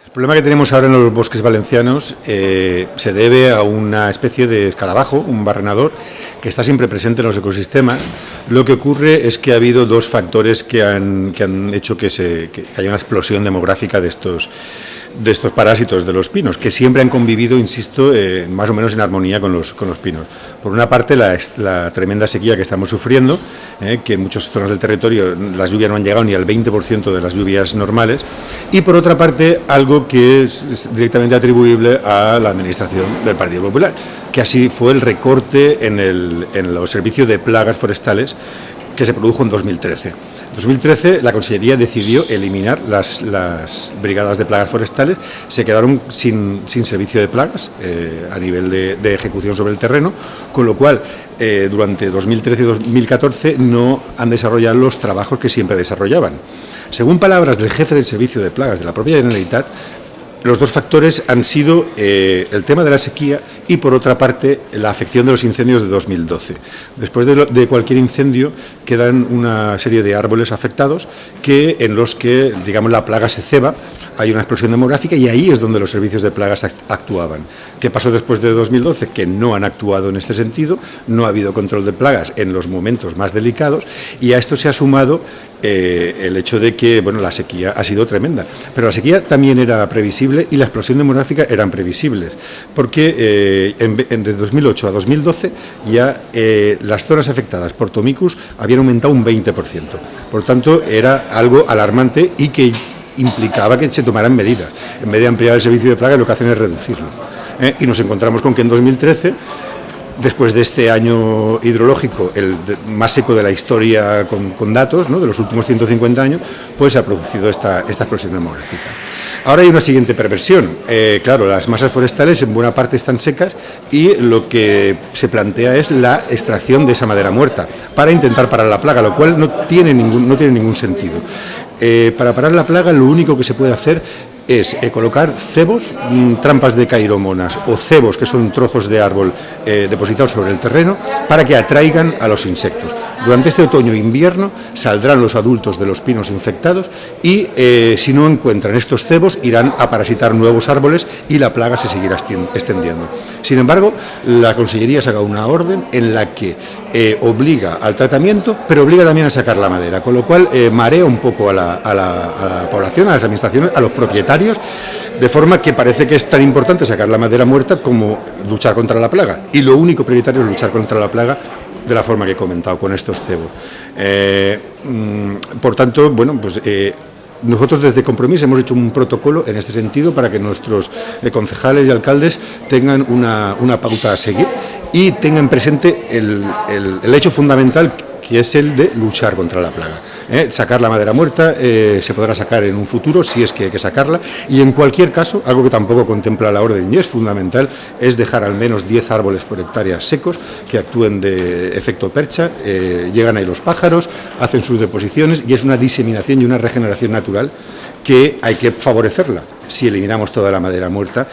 El problema que tenemos ahora en los bosques valencianos se debe a una especie de escarabajo, un barrenador, que está siempre presente en los ecosistemas. Lo que ocurre es que ha habido dos factores que han hecho que haya una explosión demográfica de estos parásitos de los pinos, que siempre han convivido, insisto, más o menos en armonía con los pinos. Por una parte, la tremenda sequía que estamos sufriendo, que en muchas zonas del territorio las lluvias no han llegado ni al 20% de las lluvias normales, y por otra parte, algo que es directamente atribuible a la administración del Partido Popular, que así fue el recorte en los servicios de plagas forestales que se produjo en 2013. En 2013 la Consellería decidió eliminar las brigadas de plagas forestales, se quedaron sin servicio de plagas a nivel de ejecución sobre el terreno, con lo cual durante 2013 y 2014 no han desarrollado los trabajos que siempre desarrollaban. Según palabras del jefe del servicio de plagas de la propia Generalitat, los dos factores han sido el tema de la sequía y, por otra parte, la afección de los incendios de 2012. Después de cualquier incendio quedan una serie de árboles afectados en los que, digamos, la plaga se ceba, hay una explosión demográfica y ahí es donde los servicios de plagas actuaban. ¿Qué pasó después de 2012? Que no han actuado en este sentido, no ha habido control de plagas en los momentos más delicados y a esto se ha sumado el hecho de que la sequía ha sido tremenda. Pero la sequía también era previsible y la explosión demográfica eran previsibles, porque desde 2008 a 2012 ya las zonas afectadas por Tomicus habían aumentado un 20%. Por tanto, era algo alarmante y que implicaba que se tomaran medidas. En vez de ampliar el servicio de plagas, lo que hacen es reducirlo. Y nos encontramos con que en 2013, después de este año hidrológico, el más seco de la historia con datos, ¿no?, de los últimos 150 años, pues se ha producido esta explosión demográfica. Ahora hay una siguiente perversión. Claro, las masas forestales en buena parte están secas y lo que se plantea es la extracción de esa madera muerta para intentar parar la plaga, lo cual no tiene ningún sentido. Para parar la plaga lo único que se puede hacer es colocar cebos, trampas de cairomonas o cebos, que son trozos de árbol depositados sobre el terreno, para que atraigan a los insectos. Durante este otoño e invierno saldrán los adultos de los pinos infectados y si no encuentran estos cebos irán a parasitar nuevos árboles y la plaga se seguirá extendiendo. Sin embargo, la Consellería ha sacado una orden en la que obliga al tratamiento, pero obliga también a sacar la madera, con lo cual marea un poco a la población, a las administraciones, a los propietarios, de forma que parece que es tan importante sacar la madera muerta como luchar contra la plaga. Y lo único prioritario es luchar contra la plaga de la forma que he comentado, con estos cebos. Por tanto, nosotros desde Compromís hemos hecho un protocolo en este sentido para que nuestros concejales y alcaldes tengan una pauta a seguir y tengan presente el hecho fundamental, que es el de luchar contra la plaga. Sacar la madera muerta se podrá sacar en un futuro, si es que hay que sacarla, y en cualquier caso, algo que tampoco contempla la orden y es fundamental, es dejar al menos 10 árboles por hectárea secos que actúen de efecto percha, llegan ahí los pájaros, hacen sus deposiciones y es una diseminación y una regeneración natural que hay que favorecerla. Si eliminamos toda la madera muerta,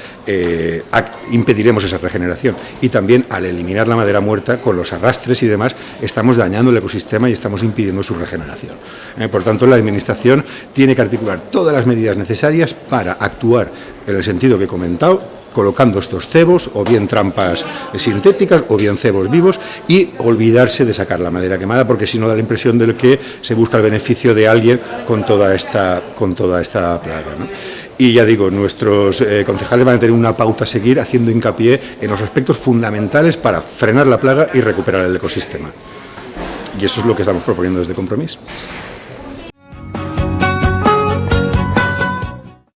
impediremos esa regeneración. Y también, al eliminar la madera muerta, con los arrastres y demás, estamos dañando el ecosistema y estamos impidiendo su regeneración. Por tanto, la Administración tiene que articular todas las medidas necesarias para actuar en el sentido que he comentado, colocando estos cebos, o bien trampas sintéticas, o bien cebos vivos, y olvidarse de sacar la madera quemada, porque si no da la impresión de que se busca el beneficio de alguien con toda esta plaga, ¿no? Y ya digo, nuestros concejales van a tener una pauta a seguir haciendo hincapié en los aspectos fundamentales para frenar la plaga y recuperar el ecosistema. Y eso es lo que estamos proponiendo desde Compromís.